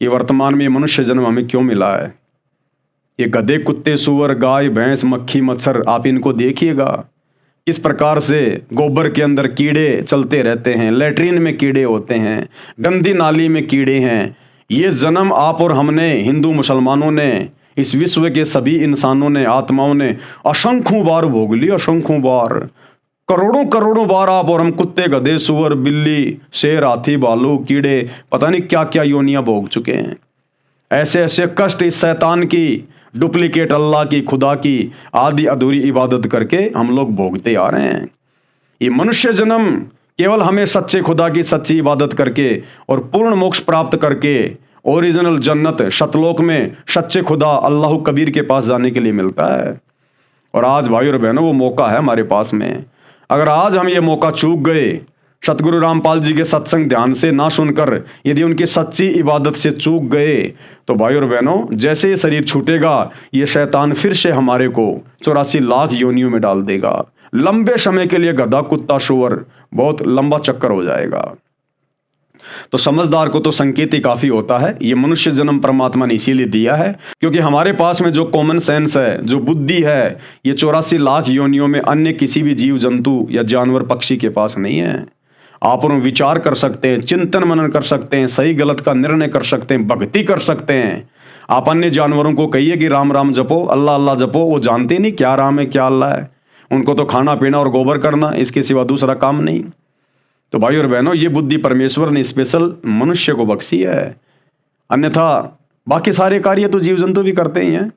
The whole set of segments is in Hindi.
ये वर्तमान में ये मनुष्य जन्म हमें क्यों मिला है। ये गधे, कुत्ते, सुअर, गाय, भैंस, मक्खी, मच्छर, आप इनको देखिएगा किस प्रकार से गोबर के अंदर कीड़े चलते रहते हैं, लैट्रीन में कीड़े होते हैं, गंदी नाली में कीड़े हैं। ये जन्म आप और हमने, हिंदू मुसलमानों ने, इस विश्व के सभी इंसानों ने, आत्माओं ने असंख्यों बार भोग लिया, असंख्यों बार, करोड़ों करोड़ों बार आप और हम कुत्ते, गधे, सुअर, बिल्ली, शेर, हाथी, भालू, कीड़े, पता नहीं क्या क्या योनियां भोग चुके हैं। ऐसे ऐसे कष्ट इस शैतान की, डुप्लीकेट अल्लाह की, खुदा की आधी अधूरी इबादत करके हम लोग भोगते आ रहे हैं। ये मनुष्य जन्म केवल हमें सच्चे खुदा की सच्ची इबादत करके और पूर्ण मोक्ष प्राप्त करके ओरिजिनल जन्नत शतलोक में सच्चे खुदा अल्लाह कबीर के पास जाने के लिए मिलता है। और आज भाई और बहनों वो मौका है हमारे पास में। अगर आज हम ये मौका चूक गए, सतगुरु रामपाल जी के सत्संग ध्यान से ना सुनकर यदि उनकी सच्ची इबादत से चूक गए, तो भाई और बहनों जैसे ये शरीर छूटेगा, ये शैतान फिर से हमारे को 84 लाख योनियों में डाल देगा। लंबे समय के लिए गधा, कुत्ता, शुअर, बहुत लंबा चक्कर हो जाएगा। तो समझदार को तो संकेत ही काफी होता है। ये मनुष्य जन्म परमात्मा ने इसीलिए दिया है क्योंकि हमारे पास में जो कॉमन सेंस है, जो बुद्धि है, ये 84 लाख योनियों में अन्य किसी भी जीव जंतु या जानवर पक्षी के पास नहीं है। आप उन विचार कर सकते हैं, चिंतन मनन कर सकते हैं, सही गलत का निर्णय कर सकते हैं, भक्ति कर सकते हैं। आप अन्य जानवरों को कहिए कि राम राम जपो, अल्लाह अल्लाह जपो, वो जानते नहीं क्या राम है क्या अल्लाह है। उनको तो खाना पीना और गोबर करना, इसके सिवा दूसरा काम नहीं। तो भाई और बहनों ये बुद्धि परमेश्वर ने स्पेशल मनुष्य को बख्शी है, अन्यथा बाकी सारे कार्य तो जीव जंतु भी करते ही हैं।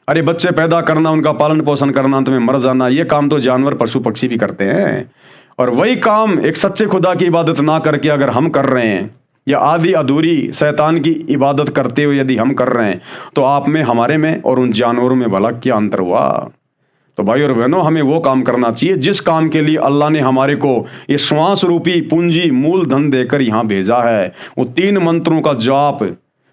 अरे बच्चे पैदा करना, उनका पालन पोषण करना, अंत में मर जाना, ये काम तो जानवर पशु पक्षी भी करते हैं। और वही काम एक सच्चे खुदा की इबादत ना करके अगर हम कर रहे हैं, या आधी अधूरी शैतान की इबादत करते हुए यदि हम कर रहे हैं, तो आप में, हमारे में और उन जानवरों में भला क्या अंतर हुआ। तो भाई और बहनों हमें वो काम करना चाहिए जिस काम के लिए अल्लाह ने हमारे को ये श्वास रूपी पूंजी मूल धन देकर यहाँ भेजा है। वो 3 मंत्रों का जाप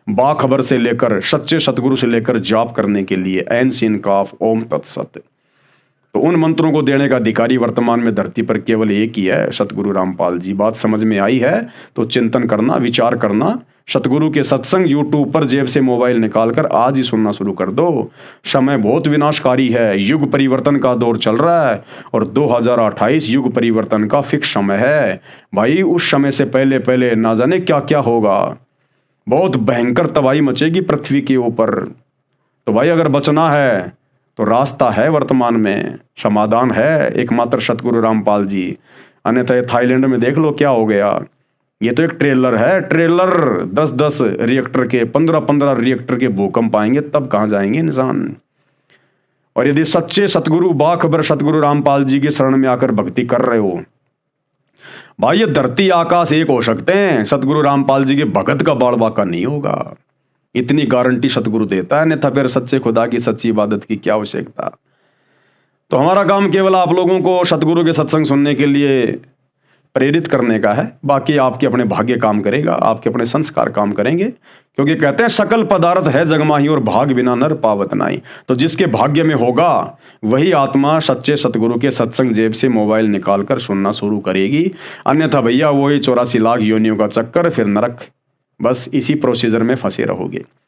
बाखबर से लेकर सच्चे सतगुरु से लेकर जाप करने के लिए, ऐन सीन काफ ओम तत्सत। तो उन मंत्रों को देने का अधिकारी वर्तमान में धरती पर केवल एक ही है, सतगुरु रामपाल जी। बात समझ में आई है तो चिंतन करना, विचार करना। सतगुरु के सत्संग यूट्यूब पर जेब से मोबाइल निकालकर आज ही सुनना शुरू कर दो। समय बहुत विनाशकारी है, युग परिवर्तन का दौर चल रहा है और 2028 युग परिवर्तन का फिक्स समय है। भाई उस समय से पहले पहले ना जाने क्या क्या होगा, बहुत भयंकर तबाही मचेगी पृथ्वी के ऊपर। तो भाई अगर बचना है तो रास्ता है, वर्तमान में समाधान है, एकमात्र सतगुरु रामपाल जी। अन्यथा थाईलैंड में देख लो क्या हो गया। ये तो एक ट्रेलर है, ट्रेलर 10-10 रिएक्टर के, 15-15 रिएक्टर के भूकंप आएंगे, तब कहाँ जाएंगे इंसान। और यदि सच्चे सतगुरु बाखबर सतगुरु रामपाल जी की शरण में आकर भक्ति कर रहे हो, भाई ये धरती आकाश एक हो सकते हैं, सतगुरु रामपाल जी के भगत का बाड़ बांका नहीं होगा। इतनी गारंटी सतगुरु देता है, अन्यथा फिर सच्चे खुदा की सच्ची इबादत की क्या आवश्यकता। तो हमारा काम केवल आप लोगों को सतगुरु के सत्संग सुनने के लिए प्रेरित करने का है। बाकी आपके अपने भाग्य काम करेगा, आपके अपने संस्कार काम करेंगे, क्योंकि कहते हैं सकल पदार्थ है जगमाही और भाग बिना नर पावत नाई। तो जिसके भाग्य में होगा वही आत्मा सच्चे सतगुरु के सत्संग जेब से मोबाइल निकालकर सुनना शुरू करेगी। अन्यथा भैया वही 84 लाख योनियों का चक्कर, फिर नरक, बस इसी प्रोसीजर में फंसे रहोगे।